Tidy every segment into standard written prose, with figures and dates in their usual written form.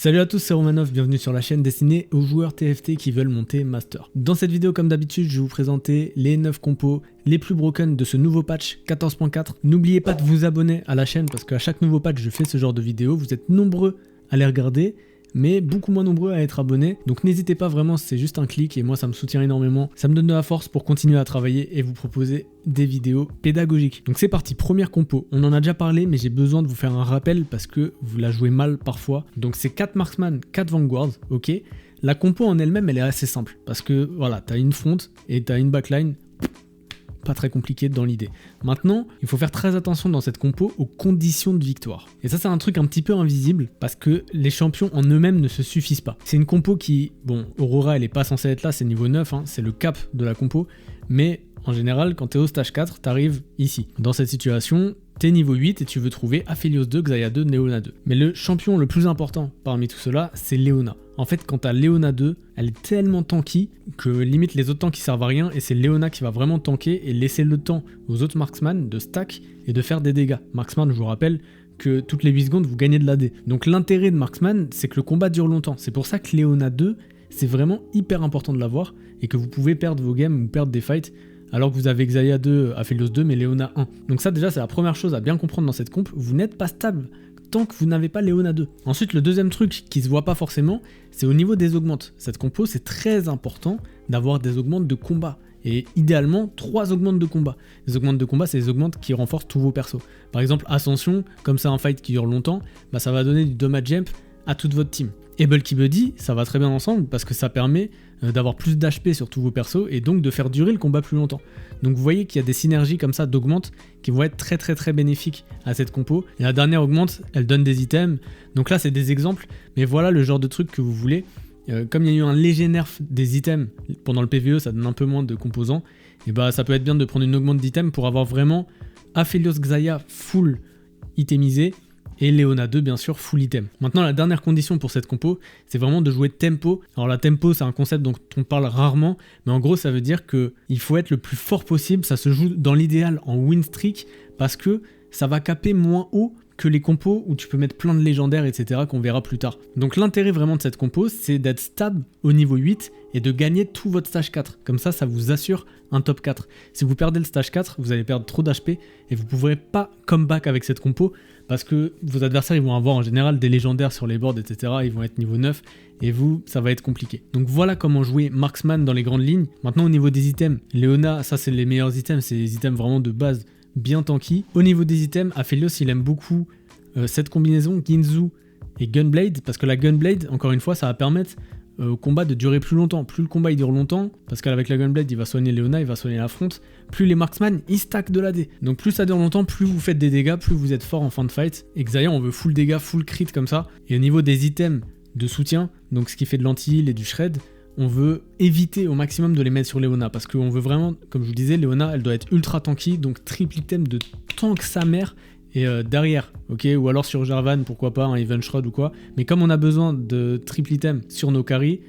Salut à tous, c'est Romanov, bienvenue sur la chaîne destinée aux joueurs TFT qui veulent monter Master. Dans cette vidéo, comme d'habitude, je vais vous présenter les 9 compos les plus broken de ce nouveau patch 14.4. N'oubliez pas de vous abonner à la chaîne parce qu'à chaque nouveau patch, je fais ce genre de vidéos. Vous êtes nombreux à les regarder, mais beaucoup moins nombreux à être abonnés. Donc n'hésitez pas vraiment, c'est juste un clic et moi ça me soutient énormément. Ça me donne de la force pour continuer à travailler et vous proposer des vidéos pédagogiques. Donc c'est parti, première compo. On en a déjà parlé, mais j'ai besoin de vous faire un rappel parce que vous la jouez mal parfois. Donc c'est 4 Marksman, 4 Vanguards, ok. La compo en elle-même, elle est assez simple parce que voilà, t'as une front et t'as une backline. Pas très compliqué dans l'idée. Maintenant, il faut faire très attention dans cette compo aux conditions de victoire. Et ça, c'est un truc un petit peu invisible parce que les champions en eux-mêmes ne se suffisent pas. C'est une compo qui, bon, Aurora, elle est pas censée être là, c'est niveau 9, hein, c'est le cap de la compo, mais en général, quand t'es au stage 4, t'arrives ici. Dans cette situation, t'es niveau 8 et tu veux trouver Aphelios 2, Xayah 2, Leona 2. Mais le champion le plus important parmi tout cela, c'est Leona. En fait, quand t'as Leona 2, elle est tellement tanky que limite les autres tanks qui servent à rien et c'est Leona qui va vraiment tanker et laisser le temps aux autres marksman de stack et de faire des dégâts. Marksman, je vous rappelle que toutes les 8 secondes, vous gagnez de l'AD. Donc l'intérêt de marksman, c'est que le combat dure longtemps. C'est pour ça que Leona 2, c'est vraiment hyper important de l'avoir et que vous pouvez perdre vos games ou perdre des fights alors que vous avez Xayah 2, Aphelios 2, mais Leona 1. Donc ça déjà, c'est la première chose à bien comprendre dans cette comp. Vous n'êtes pas stable tant que vous n'avez pas Leona 2. Ensuite, le deuxième truc qui se voit pas forcément, c'est au niveau des augmentes. Cette compo, c'est très important d'avoir des augmentes de combat. Et idéalement, 3 augmentes de combat. Les augmentes de combat, c'est les augmentes qui renforcent tous vos persos. Par exemple, Ascension, comme c'est un fight qui dure longtemps, bah ça va donner du damage jump à toute votre team. Et Bulky Buddy, ça va très bien ensemble parce que ça permet d'avoir plus d'HP sur tous vos persos et donc de faire durer le combat plus longtemps. Donc vous voyez qu'il y a des synergies comme ça d'augmente qui vont être très bénéfiques à cette compo. Et la dernière augmente, elle donne des items. Donc là c'est des exemples, mais voilà le genre de truc que vous voulez. Comme il y a eu un léger nerf des items pendant le PvE, ça donne un peu moins de composants. Et bah ça peut être bien de prendre une augmente d'items pour avoir vraiment Aphelios Xayah full itemisé. Et Leona 2 bien sûr full item. Maintenant la dernière condition pour cette compo, c'est vraiment de jouer tempo. Alors la tempo c'est un concept dont on parle rarement, mais en gros ça veut dire que il faut être le plus fort possible, ça se joue dans l'idéal en win streak, parce que ça va caper moins haut que les compos où tu peux mettre plein de légendaires etc. qu'on verra plus tard. Donc l'intérêt vraiment de cette compo, c'est d'être stable au niveau 8 et de gagner tout votre stage 4. Comme ça vous assure un top 4. Si vous perdez le stage 4, vous allez perdre trop d'HP et vous ne pourrez pas comeback avec cette compo parce que vos adversaires ils vont avoir en général des légendaires sur les boards etc. Ils vont être niveau 9 et vous, ça va être compliqué. Donc voilà comment jouer Marksman dans les grandes lignes. Maintenant au niveau des items, Leona, ça c'est les meilleurs items, c'est les items vraiment de base bien tanky. Au niveau des items, Aphelios il aime beaucoup cette combinaison Ginzu et Gunblade parce que la Gunblade, encore une fois, ça va permettre au combat de durer plus longtemps. Plus le combat il dure longtemps, parce qu'avec la Gunblade il va soigner Leona, il va soigner la front, plus les marksman ils stack de l'AD. Donc plus ça dure longtemps, plus vous faites des dégâts, plus vous êtes fort en fin de fight. Et Xayah on veut full dégâts, full crit comme ça. Et au niveau des items de soutien, donc ce qui fait de l'anti-heal et du shred, on veut éviter au maximum de les mettre sur Leona, parce qu'on veut vraiment, comme je vous disais, Leona elle doit être ultra tanky, donc triple item de tank sa mère. Et derrière, ok, ou alors sur Jarvan, pourquoi pas, un Even Shroud ou quoi. Mais comme on a besoin de triple item sur nos carries,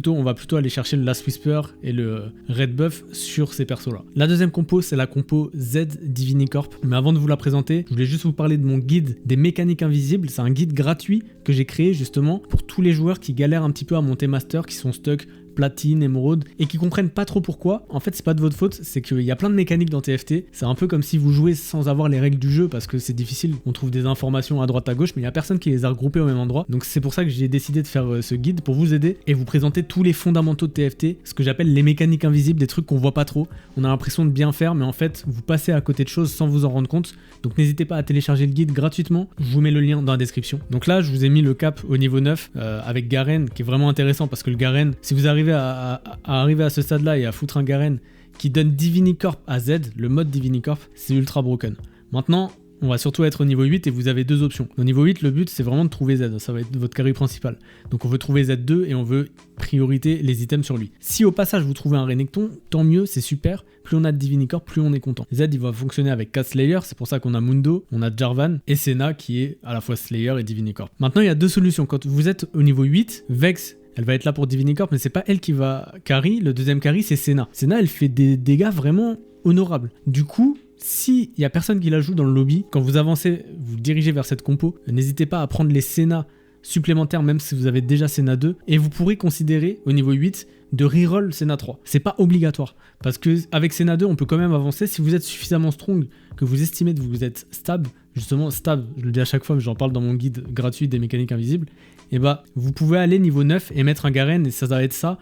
on va plutôt aller chercher le Last Whisper et le Red Buff sur ces persos-là. La deuxième compo, c'est la compo Z Divinicorp. Mais avant de vous la présenter, je voulais juste vous parler de mon guide des mécaniques invisibles. C'est un guide gratuit que j'ai créé justement pour tous les joueurs qui galèrent un petit peu à monter Master, qui sont stuck platine, émeraude, et qui comprennent pas trop pourquoi. En fait, c'est pas de votre faute, c'est qu'il y a plein de mécaniques dans TFT. C'est un peu comme si vous jouez sans avoir les règles du jeu, parce que c'est difficile. On trouve des informations à droite à gauche, mais il y a personne qui les a regroupées au même endroit. Donc c'est pour ça que j'ai décidé de faire ce guide pour vous aider et vous présenter tous les fondamentaux de TFT, ce que j'appelle les mécaniques invisibles, des trucs qu'on voit pas trop. On a l'impression de bien faire, mais en fait, vous passez à côté de choses sans vous en rendre compte. Donc n'hésitez pas à télécharger le guide gratuitement. Je vous mets le lien dans la description. Donc là, je vous ai mis le cap au niveau 9 avec Garen, qui est vraiment intéressant parce que le Garen, si vous arrivez à arriver à ce stade-là et à foutre un Garen qui donne Divinicorp à Z, le mode Divinicorp, c'est ultra broken. Maintenant, on va surtout être au niveau 8 et vous avez deux options. Au niveau 8, le but, c'est vraiment de trouver Z. Ça va être votre carry principal. Donc on veut trouver Z2 et on veut priorité les items sur lui. Si au passage vous trouvez un Renekton, tant mieux, c'est super. Plus on a de Divinicorp, plus on est content. Z, il va fonctionner avec 4 Slayer, c'est pour ça qu'on a Mundo, on a Jarvan et Senna qui est à la fois Slayer et Divinicorp. Maintenant, il y a deux solutions. Quand vous êtes au niveau 8, Vex, elle va être là pour Divinicorp, mais c'est pas elle qui va carry. Le deuxième carry, c'est Senna. Senna, elle fait des dégâts vraiment honorables. Du coup, s'il y a personne qui la joue dans le lobby, quand vous avancez, vous dirigez vers cette compo, n'hésitez pas à prendre les Senna supplémentaire même si vous avez déjà Senna 2, et vous pourrez considérer au niveau 8 de reroll Senna 3. C'est pas obligatoire, parce que avec Senna 2 on peut quand même avancer si vous êtes suffisamment strong, que vous estimez que vous êtes stable, justement stable, je le dis à chaque fois, mais j'en parle dans mon guide gratuit des mécaniques invisibles, et bah vous pouvez aller niveau 9 et mettre un Garen, et ça va être ça,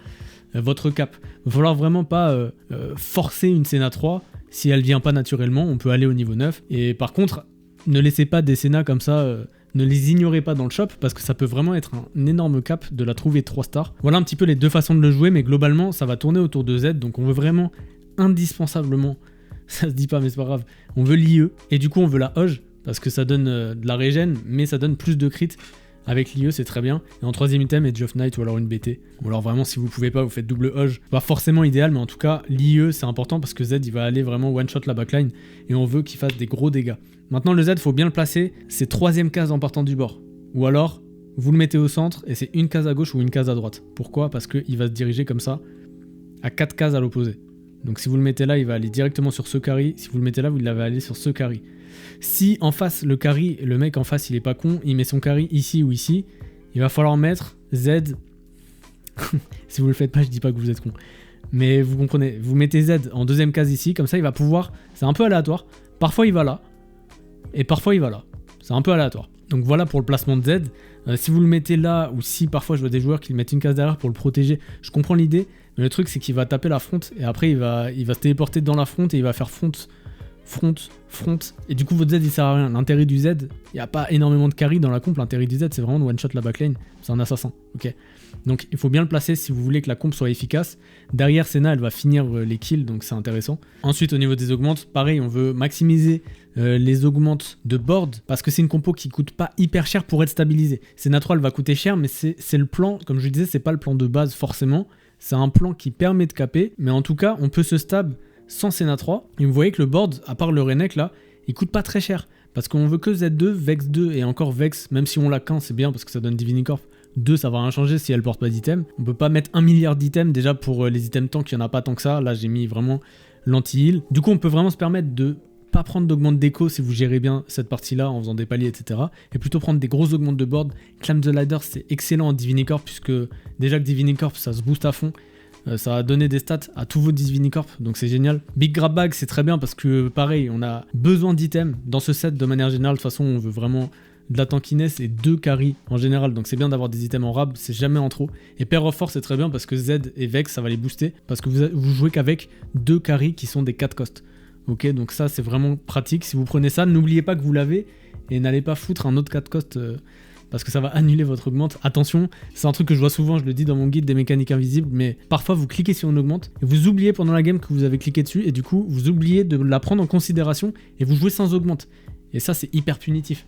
votre cap. Il va falloir vraiment pas forcer une Senna 3, si elle vient pas naturellement, on peut aller au niveau 9, et par contre, ne laissez pas des Senna comme ça, ne les ignorez pas dans le shop, parce que ça peut vraiment être un énorme cap de la trouver 3 stars. Voilà un petit peu les deux façons de le jouer, mais globalement, ça va tourner autour de Z, donc on veut vraiment, indispensablement, ça se dit pas mais c'est pas grave, on veut l'IE, et du coup on veut la Hoge, parce que ça donne de la régène, mais ça donne plus de crit. Avec l'IE, c'est très bien. Et en troisième item, Edge of Night ou alors une BT. Ou alors vraiment, si vous pouvez pas, vous faites double Hoge. Pas forcément idéal, mais en tout cas, l'IE, c'est important parce que Z, il va aller vraiment one-shot la backline. Et on veut qu'il fasse des gros dégâts. Maintenant, le Z, il faut bien le placer. C'est troisième case en partant du bord. Ou alors, vous le mettez au centre et c'est une case à gauche ou une case à droite. Pourquoi? Parce qu'il va se diriger comme ça, à 4 cases à l'opposé. Donc si vous le mettez là, il va aller directement sur ce carry. Si vous le mettez là, vous l'avez aller sur ce carry. Si en face, le carry, le mec en face, il est pas con, il met son carry ici ou ici, il va falloir mettre Z. Si vous le faites pas, je dis pas que vous êtes con. Mais vous comprenez, vous mettez Z en deuxième case ici, comme ça il va pouvoir, c'est un peu aléatoire, parfois il va là, et parfois il va là. C'est un peu aléatoire. Donc voilà pour le placement de Z. Si vous le mettez là, ou si parfois je vois des joueurs qui le mettent une case derrière pour le protéger, je comprends l'idée, mais le truc c'est qu'il va taper la front, et après il va se téléporter dans la front, et il va faire front, et du coup votre Z il sert à rien. L'intérêt du Z, il n'y a pas énormément de carry dans la comp, l'intérêt du Z c'est vraiment de one shot la backline, c'est un assassin, ok. Donc il faut bien le placer si vous voulez que la comp soit efficace. Derrière Senna elle va finir les kills, donc c'est intéressant. Ensuite au niveau des augmentes, pareil, on veut maximiser les augmentes de board, parce que c'est une compo qui coûte pas hyper cher pour être stabilisée. Senna 3 elle va coûter cher, mais c'est le plan, comme je disais, c'est pas le plan de base forcément, c'est un plan qui permet de caper, mais en tout cas on peut se stab sans Senna 3, et vous voyez que le board, à part le Renek là, il coûte pas très cher, parce qu'on veut que Z2, Vex 2, et encore Vex, même si on l'a qu'un, c'est bien, parce que ça donne Divinicorp. 2, ça va rien changer si elle porte pas d'items. On peut pas mettre 1 milliard d'items, déjà pour les items tank, il y en a pas tant que ça, là j'ai mis vraiment l'anti-heal. Du coup on peut vraiment se permettre de pas prendre d'augmente d'écho si vous gérez bien cette partie-là en faisant des paliers, etc. Et plutôt prendre des grosses augmentes de board. Climb the Ladder, c'est excellent en Divinicorp, puisque déjà que Divinicorp, ça se booste à fond. Ça va donner des stats à tous vos Divinicorp, donc c'est génial. Big Grab Bag, c'est très bien parce que pareil, on a besoin d'items dans ce set de manière générale. De toute façon, on veut vraiment de la tankiness et 2 carry en général, donc c'est bien d'avoir des items en rab, c'est jamais en trop. Et Pair of Force, c'est très bien parce que Z et Vex, ça va les booster parce que vous jouez qu'avec 2 carry qui sont des 4 cost. Ok, donc ça c'est vraiment pratique. Si vous prenez ça, n'oubliez pas que vous l'avez et n'allez pas foutre un autre 4 cost. Parce que ça va annuler votre augmente. Attention, c'est un truc que je vois souvent, je le dis dans mon guide des mécaniques invisibles, mais parfois vous cliquez sur une augmente et vous oubliez pendant la game que vous avez cliqué dessus et du coup vous oubliez de la prendre en considération et vous jouez sans augmente. Et ça c'est hyper punitif.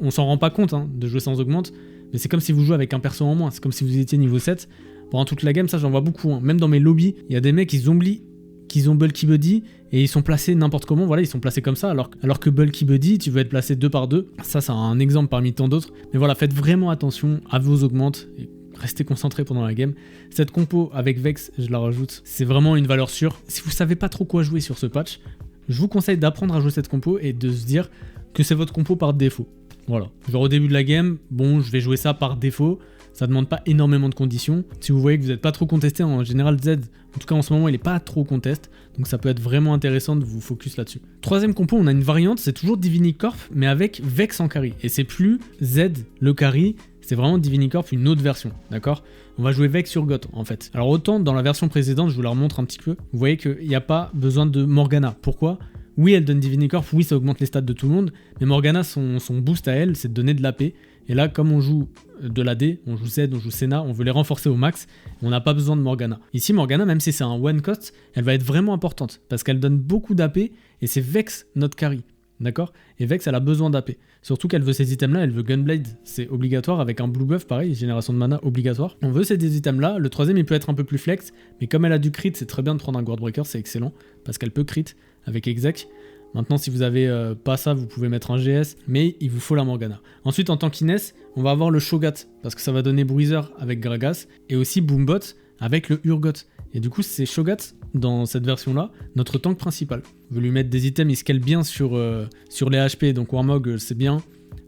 On s'en rend pas compte de jouer sans augmente, mais c'est comme si vous jouez avec un perso en moins, c'est comme si vous étiez niveau 7. Pendant toute la game, ça j'en vois beaucoup. Même dans mes lobbies, il y a des mecs ils oublient qu'ils ont Bulky Buddy et ils sont placés n'importe comment, voilà, ils sont placés comme ça, alors que Bulky Buddy, tu veux être placé 2 par 2. Ça, c'est un exemple parmi tant d'autres. Mais voilà, faites vraiment attention à vos augmentes et restez concentrés pendant la game. Cette compo avec Vex, je la rajoute, c'est vraiment une valeur sûre. Si vous savez pas trop quoi jouer sur ce patch, je vous conseille d'apprendre à jouer cette compo et de se dire que c'est votre compo par défaut. Voilà, genre au début de la game, bon, je vais jouer ça par défaut. Ça demande pas énormément de conditions. Si vous voyez que vous n'êtes pas trop contesté, en général Z, en tout cas en ce moment il n'est pas trop contest, donc ça peut être vraiment intéressant de vous focus là-dessus. Troisième compo, on a une variante, c'est toujours Divinicorp, mais avec Vex en carry. Et c'est plus Z le carry, c'est vraiment Divinicorp une autre version, d'accord? On va jouer Vex sur Goth en fait. Alors autant dans la version précédente, je vous la remontre un petit peu, vous voyez qu'il n'y a pas besoin de Morgana. Pourquoi? Oui, elle donne Divinicorp, oui, ça augmente les stats de tout le monde, mais Morgana, son boost à elle, c'est de donner de l'AP. Et là, comme on joue de l'AD, on joue Z, on joue Senna, on veut les renforcer au max, on n'a pas besoin de Morgana. Ici, Morgana, même si c'est un one cost, elle va être vraiment importante, parce qu'elle donne beaucoup d'AP, et c'est Vex notre carry, d'accord? Et Vex, elle a besoin d'AP. Surtout qu'elle veut ces items-là, elle veut Gunblade, c'est obligatoire, avec un blue buff, pareil, génération de mana obligatoire. On veut ces items-là, le troisième, il peut être un peu plus flex, mais comme elle a du crit, c'est très bien de prendre un Guardbreaker, c'est excellent, parce qu'elle peut crit avec exec. Maintenant, si vous avez pas ça, vous pouvez mettre un GS, mais il vous faut la Morgana. Ensuite, en tankiness, on va avoir le Shogat, parce que ça va donner Bruiser avec Gragas, et aussi Boombot avec le Urgot. Et du coup, c'est Shogat, dans cette version-là, notre tank principal. On veut lui mettre des items, il scale bien sur les HP, donc Warmog, c'est bien.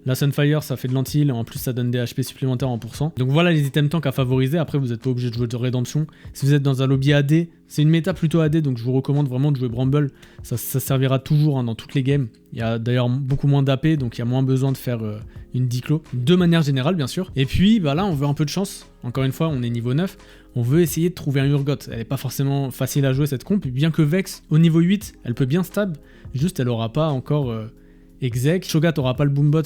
La Sunfire, ça fait de l'anti-heal, en plus ça donne des HP supplémentaires en %. Donc voilà les items tank à favoriser. Après, vous n'êtes pas obligé de jouer de rédemption. Si vous êtes dans un lobby AD, c'est une méta plutôt AD, donc je vous recommande vraiment de jouer Bramble. Ça servira toujours dans toutes les games. Il y a d'ailleurs beaucoup moins d'AP, donc il y a moins besoin de faire une diclo, de manière générale bien sûr. Et puis là, on veut un peu de chance. Encore une fois, on est niveau 9. On veut essayer de trouver un Urgot. Elle n'est pas forcément facile à jouer cette comp, bien que Vex, au niveau 8, elle peut bien stab. Juste, elle aura pas encore exec. Shogat aura pas le boombot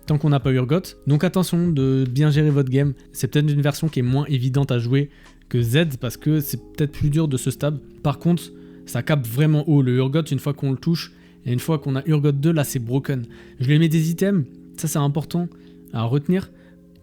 tant qu'on n'a pas Urgot. Donc attention de bien gérer votre game. C'est peut-être une version qui est moins évidente à jouer que Z parce que c'est peut-être plus dur de se stab. Par contre, ça capte vraiment haut. Le Urgot, une fois qu'on le touche, et une fois qu'on a Urgot 2, là c'est broken. Je lui ai mis des items, ça c'est important à retenir,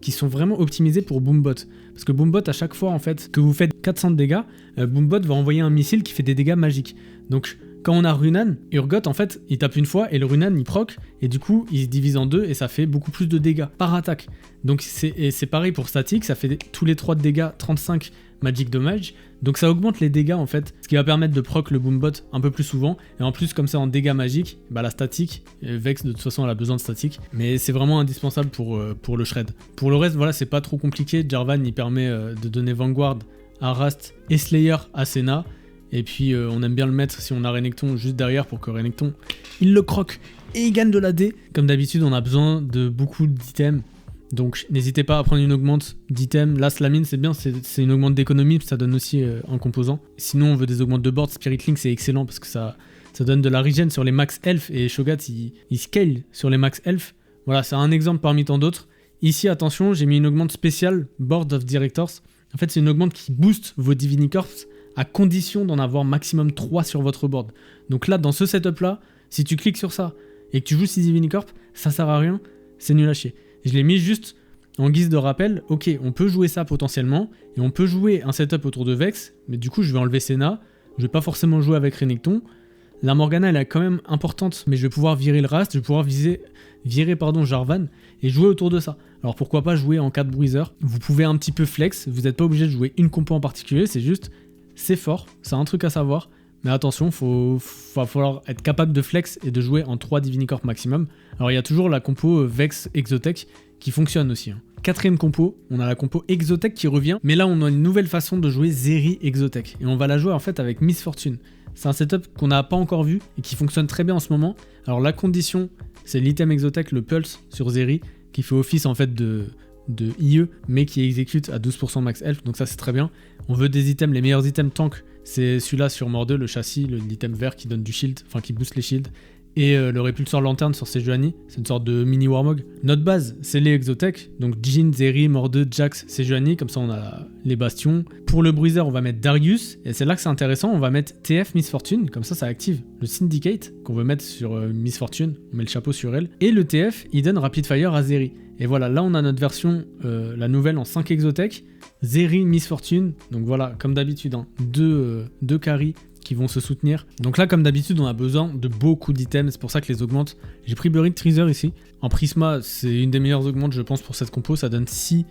qui sont vraiment optimisés pour Boombot. Parce que Boombot, à chaque fois en fait que vous faites 400 de dégâts, Boombot va envoyer un missile qui fait des dégâts magiques. Donc quand on a Runan, Urgot en fait il tape une fois et le Runan il proc et du coup il se divise en deux et ça fait beaucoup plus de dégâts par attaque. Donc c'est pareil pour statique, ça fait tous les 3 de dégâts 35 magic damage. Donc ça augmente les dégâts en fait, ce qui va permettre de proc le Boombot un peu plus souvent. Et en plus comme ça en dégâts magiques, la statique, Vex de toute façon elle a besoin de statique. Mais c'est vraiment indispensable pour le shred. Pour le reste voilà c'est pas trop compliqué, Jarvan il permet de donner Vanguard à Rast et Slayer à Senna. Et puis on aime bien le mettre si on a Renekton juste derrière pour que Renekton il le croque et il gagne de l'AD. Comme d'habitude on a besoin de beaucoup d'items. Donc n'hésitez pas à prendre une augmente d'items. Là Slamine c'est bien, c'est une augmente d'économie, ça donne aussi un composant. Sinon on veut des augmentes de board, Spirit Link c'est excellent parce que ça donne de la regen sur les max elf et Shogat il scale sur les max elf. Voilà c'est un exemple parmi tant d'autres. Ici attention j'ai mis une augmente spéciale Board of Directors. En fait c'est une augmente qui booste vos Divinicorps à condition d'en avoir maximum 3 sur votre board. Donc là dans ce setup là, si tu cliques sur ça et que tu joues 6 Divinicorps, ça sert à rien, c'est nul à chier. Je l'ai mis juste en guise de rappel, ok, on peut jouer ça potentiellement, et on peut jouer un setup autour de Vex, mais du coup je vais enlever Senna, je vais pas forcément jouer avec Renekton. La Morgana elle est quand même importante, mais je vais pouvoir virer le Rast, je vais pouvoir virer Jarvan, et jouer autour de ça. Alors pourquoi pas jouer en 4 bruisers, vous pouvez un petit peu flex, vous n'êtes pas obligé de jouer une compo en particulier, c'est juste, c'est fort, c'est un truc à savoir. Mais attention, va falloir être capable de flex et de jouer en 3 Divinicorp maximum. Alors il y a toujours la compo Vex Exotech qui fonctionne aussi. 4ème compo, on a la compo Exotech qui revient. Mais là on a une nouvelle façon de jouer Zeri Exotech. Et on va la jouer en fait avec Miss Fortune. C'est un setup qu'on n'a pas encore vu et qui fonctionne très bien en ce moment. Alors la condition, c'est l'item Exotech, le Pulse sur Zeri, qui fait office en fait de IE, mais qui exécute à 12% max elf, donc ça c'est très bien. On veut des items, les meilleurs items tank, c'est celui-là sur Mordeux, le châssis, l'item vert qui donne du shield, enfin qui booste les shields, et le répulseur lanterne sur Sejuani, c'est une sorte de mini Warmog. Notre base, c'est les Exotech, donc Jhin, Zeri, Mordeux, Jax, Sejuani, comme ça on a les bastions. Pour le bruiser, on va mettre Darius, et c'est là que c'est intéressant, on va mettre TF Miss Fortune, comme ça active le Syndicate, qu'on veut mettre sur Miss Fortune, on met le chapeau sur elle, et le TF, il donne Rapid Fire à Zeri. Et voilà, là on a notre version, la nouvelle en 5 Exotech, Zeri, Miss Fortune, donc voilà, comme d'habitude, deux carries qui vont se soutenir. Donc là, comme d'habitude, on a besoin de beaucoup d'items, c'est pour ça que les augmentes. J'ai pris Buried Treasure ici. En Prisma, c'est une des meilleures augmentes, je pense, pour cette compo, ça donne 6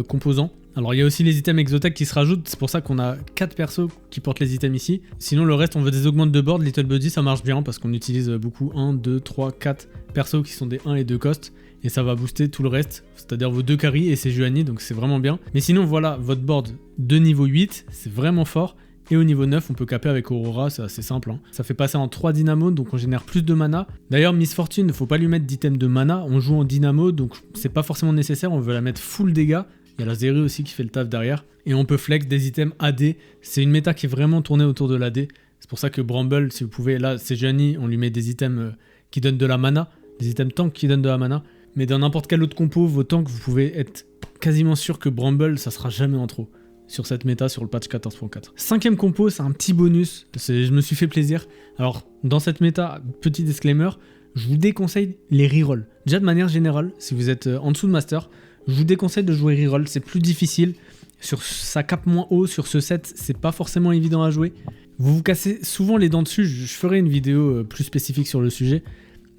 composants. Alors il y a aussi les items Exotech qui se rajoutent, c'est pour ça qu'on a 4 persos qui portent les items ici. Sinon le reste on veut des augmentes de board, Little Buddy ça marche bien parce qu'on utilise beaucoup 1, 2, 3, 4 persos qui sont des 1 et 2 cost. Et ça va booster tout le reste, c'est-à-dire vos 2 carries et Sejuani, donc c'est vraiment bien. Mais sinon voilà, votre board de niveau 8, c'est vraiment fort. Et au niveau 9, on peut caper avec Aurora, c'est assez simple. Ça fait passer en 3 dynamo, donc on génère plus de mana. D'ailleurs, Miss Fortune, il ne faut pas lui mettre d'item de mana, on joue en dynamo, donc c'est pas forcément nécessaire, on veut la mettre full dégâts. Il y a la Zeri aussi qui fait le taf derrière. Et on peut flex des items AD. C'est une méta qui est vraiment tournée autour de l'AD. C'est pour ça que Bramble, si vous pouvez, là, Sejuani, on lui met des items qui donnent de la mana. Des items tank qui donnent de la mana. Mais dans n'importe quel autre compo, vos tanks, vous pouvez être quasiment sûr que Bramble, ça sera jamais en trop. Sur cette méta, sur le patch 14.4. 5ème compo, c'est un petit bonus. Je me suis fait plaisir. Alors, dans cette méta, petit disclaimer, je vous déconseille les rerolls. Déjà, de manière générale, si vous êtes en dessous de Master, je vous déconseille de jouer reroll, c'est plus difficile. Ça cap moins haut, sur ce set, c'est pas forcément évident à jouer. Vous vous cassez souvent les dents dessus, je ferai une vidéo plus spécifique sur le sujet.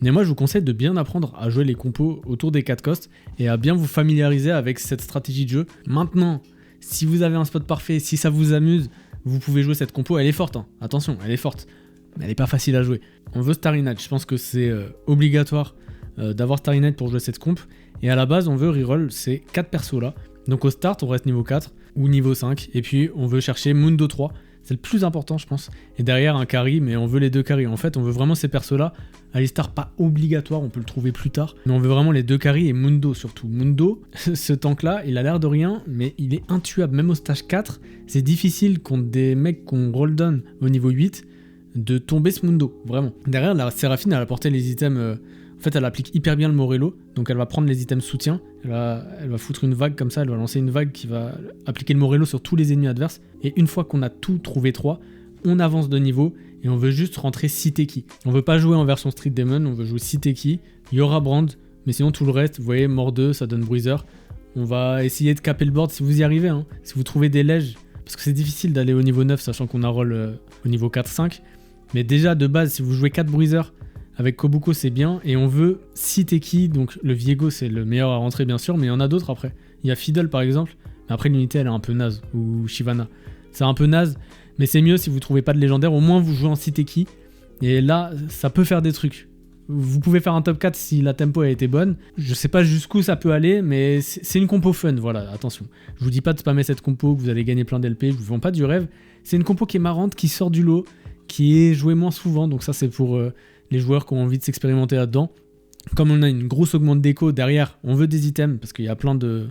Mais moi, je vous conseille de bien apprendre à jouer les compos autour des 4 costs et à bien vous familiariser avec cette stratégie de jeu. Maintenant, si vous avez un spot parfait, si ça vous amuse, vous pouvez jouer cette compo, elle est forte, hein. Attention, elle est forte, mais elle n'est pas facile à jouer. On veut Starry Night, je pense que c'est obligatoire d'avoir Starry Night pour jouer cette comp. Et à la base, on veut reroll ces 4 persos là. Donc au start, on reste niveau 4 ou niveau 5. Et puis on veut chercher Mundo 3. C'est le plus important, je pense. Et derrière, un carry, mais on veut les 2 carries. En fait, on veut vraiment ces persos-là. Alistar, pas obligatoire, on peut le trouver plus tard. Mais on veut vraiment les 2 carries et Mundo surtout. Mundo, ce tank-là, il a l'air de rien, mais il est intuable. Même au stage 4, c'est difficile contre des mecs qu'on roll down au niveau 8 de tomber ce Mundo, vraiment. Derrière, la Séraphine, elle a porté les items... En fait, elle applique hyper bien le Morello, donc elle va prendre les items soutien, elle va foutre une vague comme ça, elle va lancer une vague qui va appliquer le Morello sur tous les ennemis adverses, et une fois qu'on a tout trouvé 3, on avance de niveau, et on veut juste rentrer Siteki. On veut pas jouer en version Street Demon, on veut jouer Siteki, il y aura Brand, mais sinon tout le reste, vous voyez, mort 2, ça donne Bruiser. On va essayer de caper le board si vous y arrivez, hein. Si vous trouvez des lèges, parce que c'est difficile d'aller au niveau 9, sachant qu'on a roll au niveau 4-5, mais déjà de base, si vous jouez 4 Bruiser, avec Kobuko c'est bien, et on veut Siteki, donc le Viego c'est le meilleur à rentrer bien sûr, mais il y en a d'autres après. Il y a Fiddle par exemple, mais après l'unité elle est un peu naze, ou Shyvana. C'est un peu naze, mais c'est mieux si vous trouvez pas de légendaire, au moins vous jouez en Siteki, et là ça peut faire des trucs. Vous pouvez faire un top 4 si la tempo a été bonne, je sais pas jusqu'où ça peut aller, mais c'est une compo fun, voilà, attention. Je vous dis pas de spammer cette compo, que vous allez gagner plein d'LP, je vous vends pas du rêve, c'est une compo qui est marrante, qui sort du lot, qui est jouée moins souvent, donc ça c'est pour... les joueurs qui ont envie de s'expérimenter là-dedans. Comme on a une grosse augmente d'écho derrière, on veut des items, parce qu'il y a plein de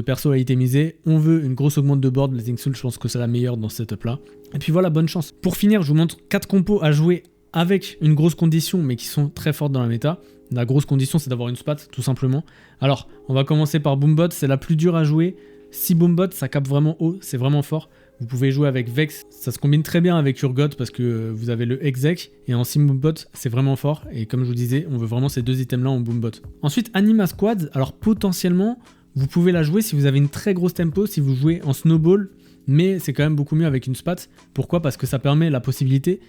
persos à itemiser. On veut une grosse augmente de board. Blazing Soul, je pense que c'est la meilleure dans ce setup-là. Et puis voilà, bonne chance. Pour finir, je vous montre 4 compos à jouer avec une grosse condition, mais qui sont très fortes dans la méta. La grosse condition, c'est d'avoir une spat, tout simplement. Alors, on va commencer par Boombot, c'est la plus dure à jouer. Si Boombot, ça capte vraiment haut, c'est vraiment fort. Vous pouvez jouer avec Vex, ça se combine très bien avec Urgot parce que vous avez le exec, et en sim Boombot c'est vraiment fort, et comme je vous disais, on veut vraiment ces 2 items là en Boombot. Ensuite Anima Squad, alors potentiellement vous pouvez la jouer si vous avez une très grosse tempo, si vous jouez en Snowball, mais c'est quand même beaucoup mieux avec une spat. Pourquoi? Parce que ça permet la possibilité,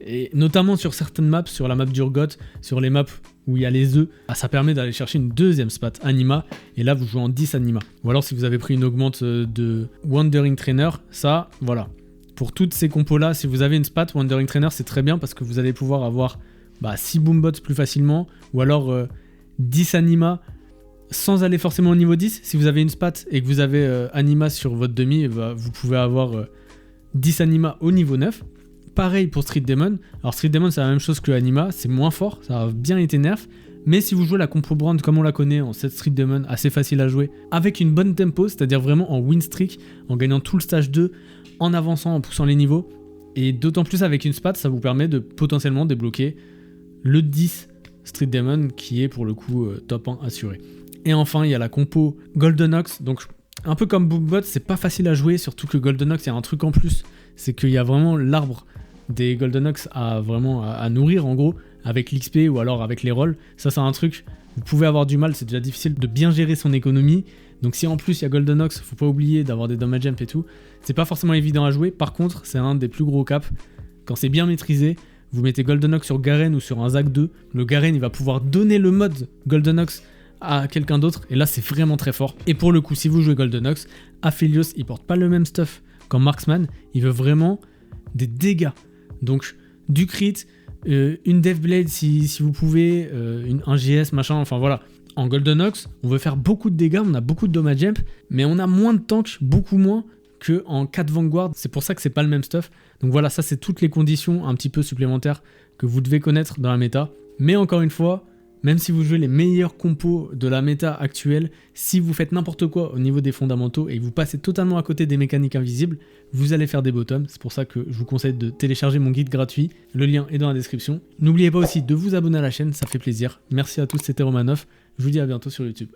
et notamment sur certaines maps, sur la map d'Urgot, sur les maps où il y a les œufs, ça permet d'aller chercher une 2e spat Anima, et là vous jouez en 10 Anima. Ou alors si vous avez pris une augmente de Wandering Trainer, ça, voilà. Pour toutes ces compos là, si vous avez une spat Wandering Trainer, c'est très bien parce que vous allez pouvoir avoir 6 Boombots plus facilement, ou alors 10 Anima sans aller forcément au niveau 10. Si vous avez une spat et que vous avez Anima sur votre demi, vous pouvez avoir 10 Anima au niveau 9. Pareil pour Street Demon. Alors Street Demon c'est la même chose que Anima, c'est moins fort, ça a bien été nerf. Mais si vous jouez la compo Brand comme on la connaît en 7 Street Demon, assez facile à jouer, avec une bonne tempo, c'est-à-dire vraiment en win streak, en gagnant tout le stage 2, en avançant, en poussant les niveaux, et d'autant plus avec une spat, ça vous permet de potentiellement débloquer le 10 Street Demon qui est pour le coup top 1 assuré. Et enfin il y a la compo Golden Ox, donc un peu comme Boombot, c'est pas facile à jouer, surtout que Golden Ox il y a un truc en plus, c'est qu'il y a vraiment l'arbre des Golden Ox à nourrir en gros, avec l'XP ou alors avec les rolls. Ça c'est un truc, vous pouvez avoir du mal, c'est déjà difficile de bien gérer son économie, donc si en plus il y a Golden Ox, faut pas oublier d'avoir des damage jump et tout, c'est pas forcément évident à jouer. Par contre c'est un des plus gros caps, quand c'est bien maîtrisé, vous mettez Golden Ox sur Garen ou sur un Zac 2, le Garen il va pouvoir donner le mode Golden Ox à quelqu'un d'autre, et là c'est vraiment très fort. Et pour le coup si vous jouez Golden Ox, Aphelios il porte pas le même stuff qu'en Marksman, il veut vraiment des dégâts, donc du crit, une Deathblade si vous pouvez, un GS machin, enfin voilà. En Golden Ox, on veut faire beaucoup de dégâts, on a beaucoup de damage jump, mais on a moins de tanks, beaucoup moins que en 4 Vanguard, c'est pour ça que c'est pas le même stuff. Donc voilà, ça c'est toutes les conditions un petit peu supplémentaires que vous devez connaître dans la méta. Mais encore une fois, même si vous jouez les meilleurs compos de la méta actuelle, si vous faites n'importe quoi au niveau des fondamentaux et que vous passez totalement à côté des mécaniques invisibles, vous allez faire des bottoms. C'est pour ça que je vous conseille de télécharger mon guide gratuit. Le lien est dans la description. N'oubliez pas aussi de vous abonner à la chaîne, ça fait plaisir. Merci à tous, c'était Romanov. Je vous dis à bientôt sur YouTube.